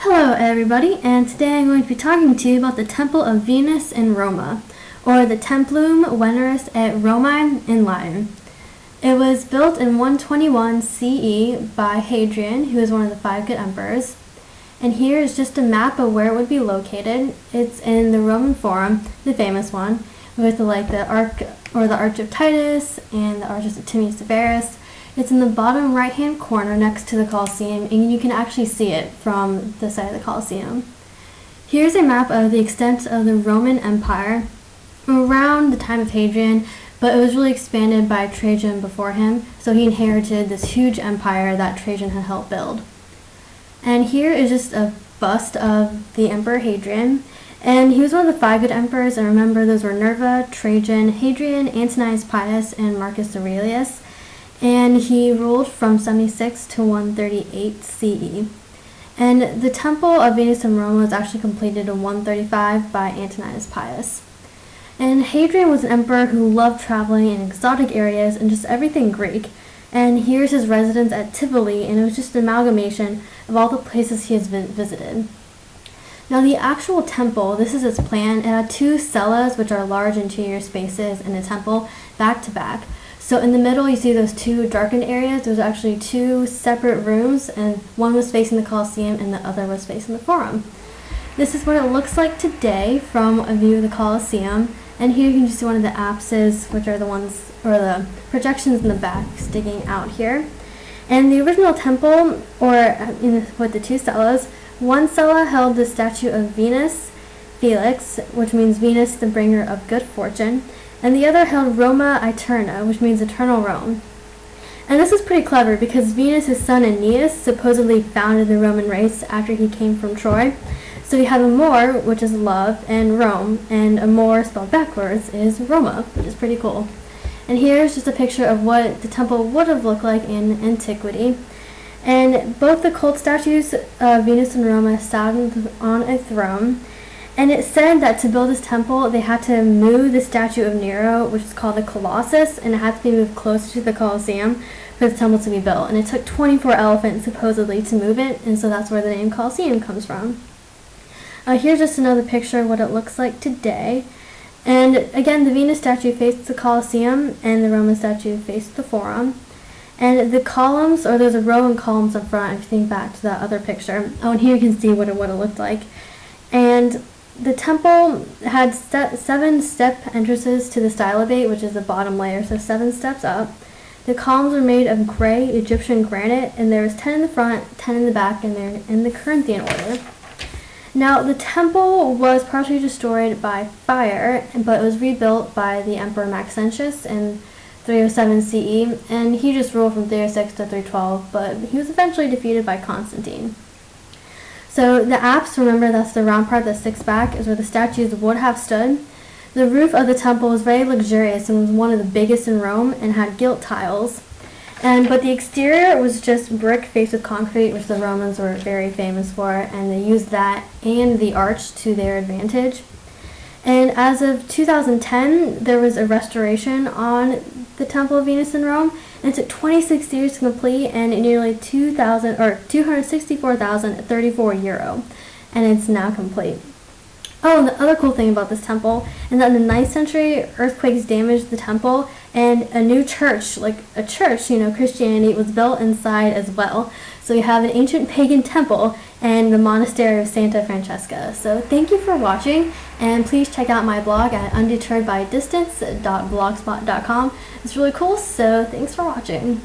Hello everybody, and today I'm going to be talking to you about the Temple of Venus in Roma, or the Templum Veneris et Romae in Latin. It was built in 121 CE by Hadrian, who is one of the 5 good emperors. And here is just a map of where it would be located. It's in the Roman Forum, the famous one, with the Arch of Titus and the Arches of Timius Severus. It's in the bottom right-hand corner next to the Colosseum, and you can actually see it from the side of the Colosseum. Here's a map of the extent of the Roman Empire around the time of Hadrian, but it was really expanded by Trajan before him, so he inherited this huge empire that Trajan had helped build. And here is just a bust of the Emperor Hadrian, and he was one of the 5 good emperors, and remember those were Nerva, Trajan, Hadrian, Antoninus Pius, and Marcus Aurelius. And he ruled from 76 to 138 CE. And the Temple of Venus in Rome was actually completed in 135 by Antoninus Pius. And Hadrian was an emperor who loved traveling in exotic areas and just everything Greek. And here's his residence at Tivoli, and it was just an amalgamation of all the places he has visited. Now the actual temple, this is its plan. It had 2 cellas, which are large interior spaces in the temple, back to back. So in the middle, you see those 2 darkened areas. There's actually 2 separate rooms, and one was facing the Colosseum and the other was facing the Forum. This is what it looks like today from a view of the Colosseum. And here you can just see one of the apses, which are the ones, or the projections in the back sticking out here. And the original temple, with the 2 cellas, one cella held the statue of Venus Felix, which means Venus, the bringer of good fortune, and the other held Roma Aeterna, which means eternal Rome. And this is pretty clever because Venus' son Aeneas supposedly founded the Roman race after he came from Troy. So you have Amor, which is love, and Rome, and Amor spelled backwards is Roma, which is pretty cool. And here's just a picture of what the temple would have looked like in antiquity. And both the cult statues of Venus and Roma sat on a throne. And it said that to build this temple, they had to move the statue of Nero, which is called the Colossus, and it had to be moved closer to the Colosseum for the temple to be built. And it took 24 elephants, supposedly, to move it, and so that's where the name Colosseum comes from. Here's just another picture of what it looks like today. And again, the Venus statue faced the Colosseum, and the Roman statue faced the Forum. And the columns, or there's a row of columns up front, if you think back to that other picture. Oh, and here you can see what it looked like. And the temple had 7 step entrances to the stylobate, which is the bottom layer, so 7 steps up. The columns were made of gray Egyptian granite, and there was 10 in the front, 10 in the back, and they're in the Corinthian order. Now, the temple was partially destroyed by fire, but it was rebuilt by the Emperor Maxentius in 307 CE, and he just ruled from 306 to 312, but he was eventually defeated by Constantine. So the apse, remember that's the round part that sticks back, is where the statues would have stood. The roof of the temple was very luxurious and was one of the biggest in Rome and had gilt tiles. But the exterior was just brick faced with concrete, which the Romans were very famous for, and they used that and the arch to their advantage. And as of 2010, there was a restoration on the Temple of Venus in Rome, and it took 26 years to complete and nearly 264,034 euro, and it's now complete. Oh, and the other cool thing about this temple is that in the 9th century, earthquakes damaged the temple, and a new church, like a church, Christianity, was built inside as well. So you have an ancient pagan temple and the monastery of Santa Francesca. So thank you for watching, and please check out my blog at undeterredbydistance.blogspot.com. It's really cool, so thanks for watching.